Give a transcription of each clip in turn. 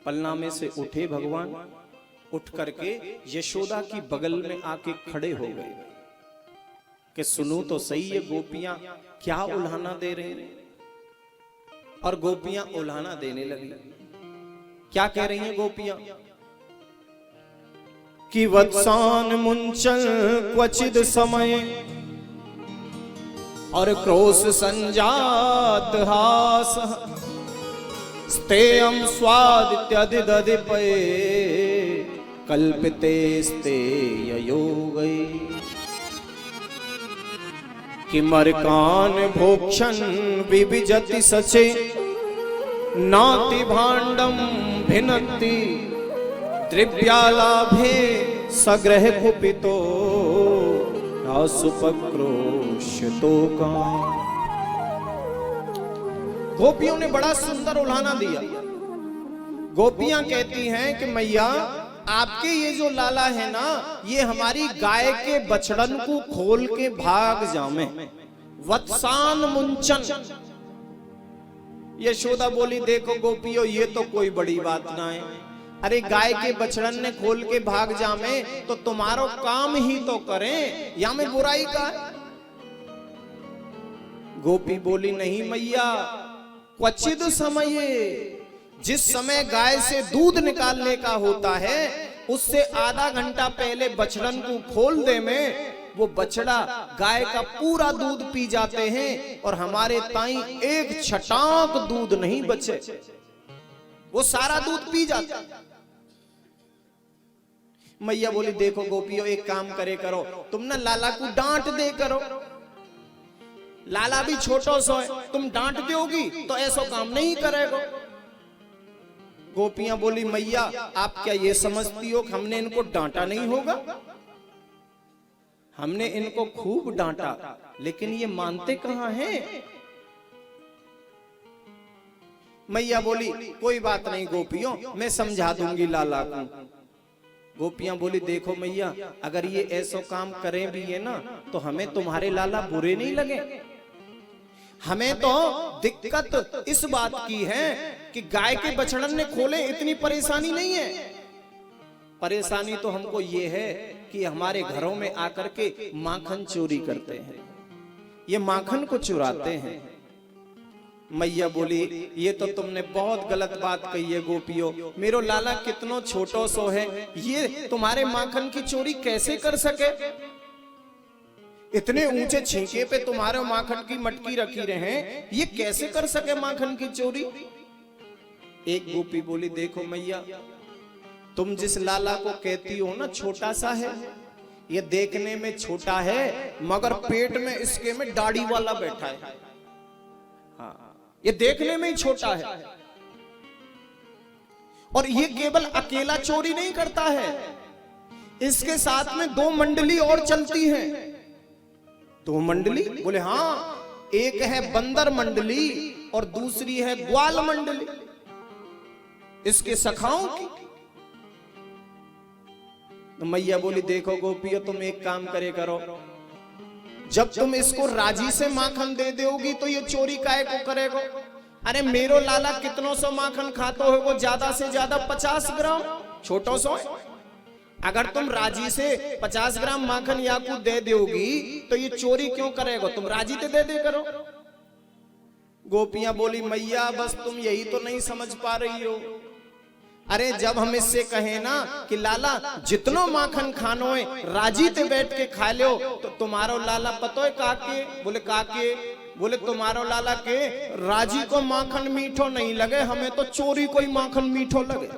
पलना में से उठे भगवान, उठ करके यशोदा की बगल में आके खड़े हो गए कि सुनो तो सही ये गोपियां क्या उल्हाना दे रहे हैं। और गोपियां उल्हाना देने लगी। क्या कह रही हैं गोपियां कि वत्सान मुंचन क्वचिद समय और क्रोश संजात हास स्तेयम स्वादित्यदिदधिपये कल्पिते स्तेययोगै किमर्कान भोक्षण विविजति सचे नाति भाण्डं भिनत्ति द्रव्यालाभे सग्रह कुपितो सुपक्रोशतो का। गोपियों ने बड़ा सुंदर उल्हाना दिया। गोपियां कहती हैं कि मैया आपके ये जो लाला है ना, ये हमारी गाय के बछड़न को खोल के भाग जामे। वत्सान मुंचन। यशोदा बोली देखो गोपियों ये तो कोई बड़ी बात ना है। अरे गाय के बछड़न ने खोल के भाग जामे तो तुम्हारो काम ही तो करें, या में बुराई का। गोपी बोली नहीं मैया, क्वचिद समय, जिस समय गाय से दूध निकालने का होता है उससे आधा घंटा पहले बछड़न को खोल दे में वो बछड़ा गाय का पूरा दूध पी जाते हैं और हमारे ताई एक छटाक दूध नहीं बचे, वो सारा दूध पी जाता। मैया बोली देखो गोपियों एक काम करे करो, तुम ना लाला को डांट दे करो। लाला भी छोटो सो है, तुम डांट दोगी तो ऐसा काम नहीं करेगा। गोपियां बोली मैया आप क्या ये समझती हो कि हमने इनको डांटा नहीं होगा? हमने इनको खूब डांटा लेकिन ये मानते कहां हैं। मैया बोली कोई बात नहीं गोपियों, मैं समझा दूंगी लाला को। गोपियां बोली देखो मैया अगर ये ऐसा काम करें भी है ना तो हमें तुम्हारे लाला बुरे नहीं लगे। हमें तो दिक्कत इस बात की है कि गाय के बछड़न ने खोले, इतनी परेशानी नहीं है। परेशानी तो हमको ये है कि हमारे घरों में आकर के माखन चोरी करते हैं, ये माखन को चुराते हैं। मैया बोली ये तो तुमने बहुत गलत बात कही है गोपियों, मेरो लाला कितनो छोटो सो है, ये तुम्हारे माखन की चोरी कैसे कर सके? इतने ऊंचे छींके पे तुम्हारे माखन की मटकी रखी रहे, ये कैसे कर सके माखन की चोरी? एक गोपी बोली देखो मैया तुम जिस लाला को कहती हो ना छोटा सा है, ये देखने में छोटा है मगर पेट में इसके में दाढ़ी वाला बैठा है। हाँ, ये देखने में ही छोटा है और ये केवल अकेला चोरी नहीं करता है, इसके साथ में दो मंडली और चलती हैं। दो मंडली? बोले हाँ, एक है बंदर मंडली और दूसरी है ग्वाल मंडली, इसके सखाओं की। तो मैया बोली देखो गोपियों तुम एक काम करे करो, जब तुम इसको राजी से माखन दे दोगी तो ये चोरी काहे को करेगो? अरे मेरो लाला कितनों सौ माखन खातो है, वो ज्यादा से ज्यादा 50 ग्राम, छोटो सो। अगर तुम राजी से 50 ग्राम माखन याकू दे दोगी तो ये चोरी क्यों करेगो? तुम राजी ते दे करो। गोपियां बोली मैया बस तुम यही तो नहीं समझ पा रही हो। अरे जब हम इससे कहें ना कि लाला जितनो माखन खानो है राजी ते बैठ के खा लो, तो तुम्हारो लाला पतो है काके? बोले काके? बोले तुम्हारो लाला के राजी को माखन मीठो नहीं लगे, हमें तो चोरी कोई माखन मीठो लगे,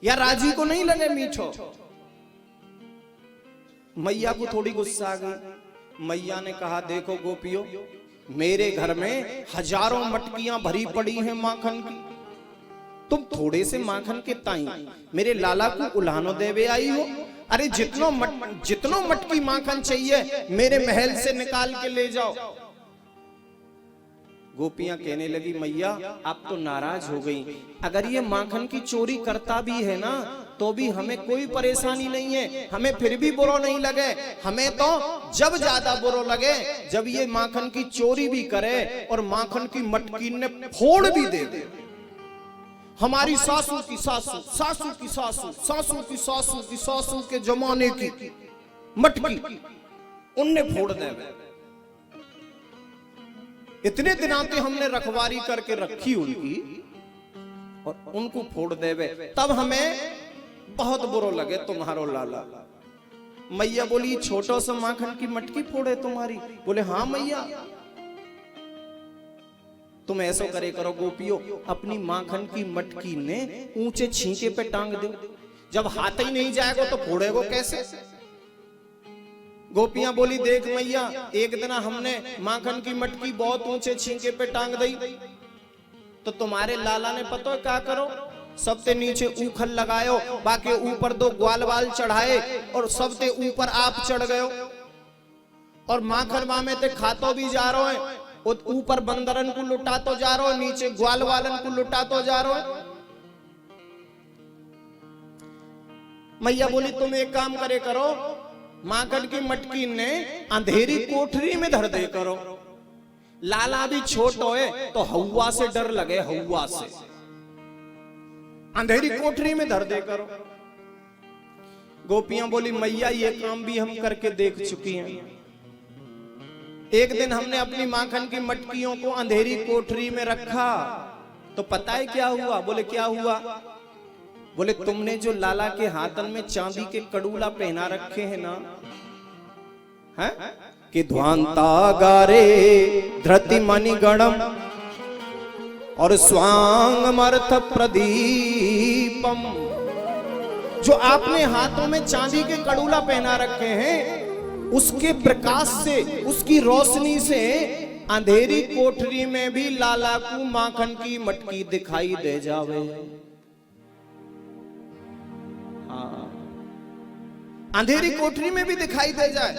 या राजी को नहीं लगे मीठो। मैया को थोड़ी गुस्सा आ गई। मैया ने कहा देखो गोपियों मेरे घर में हजारों मटकियां भरी पड़ी हैं माखन की, तुम थोड़े से माखन के ताई मेरे लाला को उल्हानो देवे आई हो। अरे जितनो मटकी माखन चाहिए मेरे महल से निकाल के ले जाओ। गोपियां कहने लगी मैया आप तो नाराज हो गई, अगर ये माखन की चोरी करता भी है ना तो भी हमें कोई परेशानी नहीं है, हमें फिर भी बुरा नहीं लगे। हमें तो जब ज्यादा बुरा लगे जब ये माखन की चोरी भी करे और माखन की मटकी ने फोड़ भी दे दे। हमारी सासू की सासू, सासू की सासू, सासू की सासू की सासू के जमाने की मटकी उनने फोड़ दे। इतने दिनों से हमने रखवारी करके रखी उनकी और उनको फोड़ देवे, तब हमें बहुत बुरा लगे तुम्हारो लाला। मैया बोली छोटो सा माखन की मटकी फोड़े तुम्हारी? बोले हाँ मैया। तुम ऐसा करे करो गोपियों, अपनी माखन की मटकी ने ऊंचे छींके पे टांग दो, जब हाथ ही नहीं जाएगा तो फोड़ेगो कैसे? गोपियां बोली देख मैया, एक दिन हमने माखन की मटकी बहुत ऊंचे छींके पे टांग दी तो तुम्हारे लाला ने पता है क्या करो, सबसे नीचे ऊखल लगायो, बाकी ऊपर दो ग्वाल वाल चढ़ाए और सबसे ऊपर आप चढ़ गयो और माखन में ते खातो भी जा रहे हैं, ऊपर बंदरन को लुटा तो जा रहे हो, नीचे ग्वाल वालन को लुटा तो जा रहे हो। मैया बोली तुम एक काम करे करो, माखन की मटकी ने अंधेरी कोठरी में धर दे करो, लाला भी छोटो है तो हवा से डर लगे, हवा से अंधेरी कोठरी में धर दे करो। गोपियां बोली मैया ये काम भी हम करके देख चुकी हैं। एक दिन हमने अपनी माखन की मटकियों को अंधेरी कोठरी में रखा तो पता है क्या हुआ? बोले क्या हुआ? बोले तुमने जो लाला के हाथन में चांदी के कड़ूला पहना रखे हैं ना, है कि ध्वांता गारे धृति मणि गणम और स्वांगमर्थ प्रदीपम, जो आपने हाथों में चांदी के कड़ूला पहना रखे हैं उसके प्रकाश से, उसकी रोशनी से अंधेरी कोठरी में भी लाला को माखन की मटकी दिखाई दे जावे। हाँ, अंधेरी कोठरी में भी दिखाई दे जाए।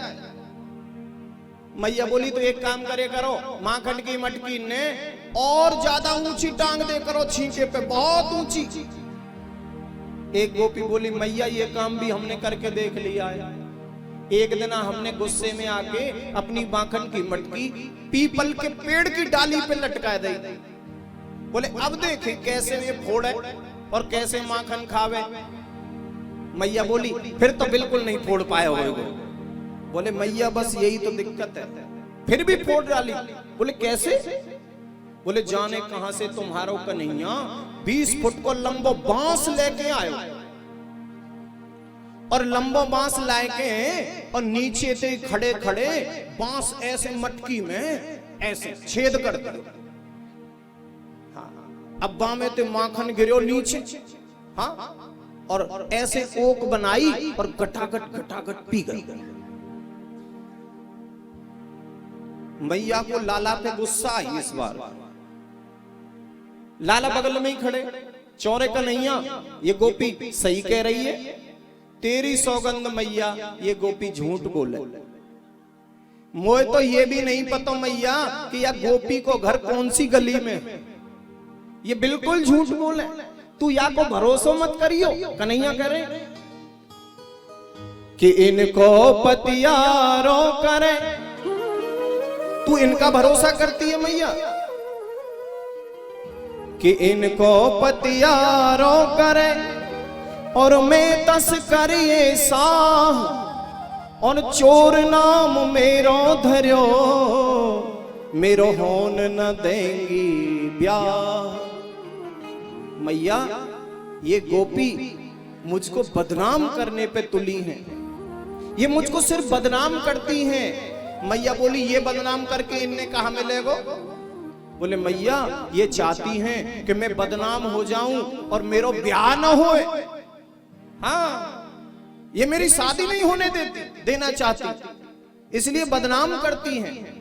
मैया बोली तो एक काम करे करो, माखन की मटकी ने और ज्यादा ऊंची टांग दे करो, छींके पे बहुत ऊंची। एक गोपी बोली मैया ये काम भी हमने करके देख लिया है। एक दिन हमने गुस्से में आके अपनी माखन की मटकी पीपल के पेड़ की डाली पे लटका दी। बोले अब देखे कैसे ये फोड़े और कैसे माखन खावे। मैया बोली फिर तो बिल्कुल नहीं फोड़ पाए होगे। बोले मैया बस यही तो दिक्कत है, फिर भी फोड़ डाली। बोले कैसे? बोले जाने कहां से तुम्हारो कन्हैया 20 फुट को लंबो बांस लेके आयो और लंबो बांस लाके और नीचे से खड़े खड़े बांस ऐसे मटकी में ऐसे छेद कर दिया। हाँ, अब्बा में तो माखन गिरो नीचे। हाँ, और ऐसे ओक बनाई और गटागट गटागट पी गई। मैया को लाला पे गुस्सा आई इस बार। लाला बगल में ही खड़े, चौरे कन्हैया ये गोपी सही कह रही है, तेरी सौगंध मैया ये गोपी झूठ बोले। मोए तो ये भी नहीं पता मैया कि यह गोपी को घर कौन सी गली में, ये बिल्कुल झूठ बोले। तू या को भरोसा मत करियो। कन्हैया करे कि इनको पतियारो करे, तू इनका भरोसा करती है मैया कि इनको पतियारो करे और मैं तस्करिए साह और चोर नाम मेरो धर्यो, मेरो होन न देंगी ब्याह। मैया ये गोपी मुझको बदनाम करने पे तुली हैं, ये मुझको सिर्फ बदनाम करती हैं। मैया बोली ये बदनाम करके इनने कहा मिलेगो? बोले मैया ये चाहती हैं कि मैं बदनाम हो जाऊं और मेरा ब्याह न होए। हाँ, ये मेरी शादी नहीं होने देना चाहती, इसलिए बदनाम करती हैं।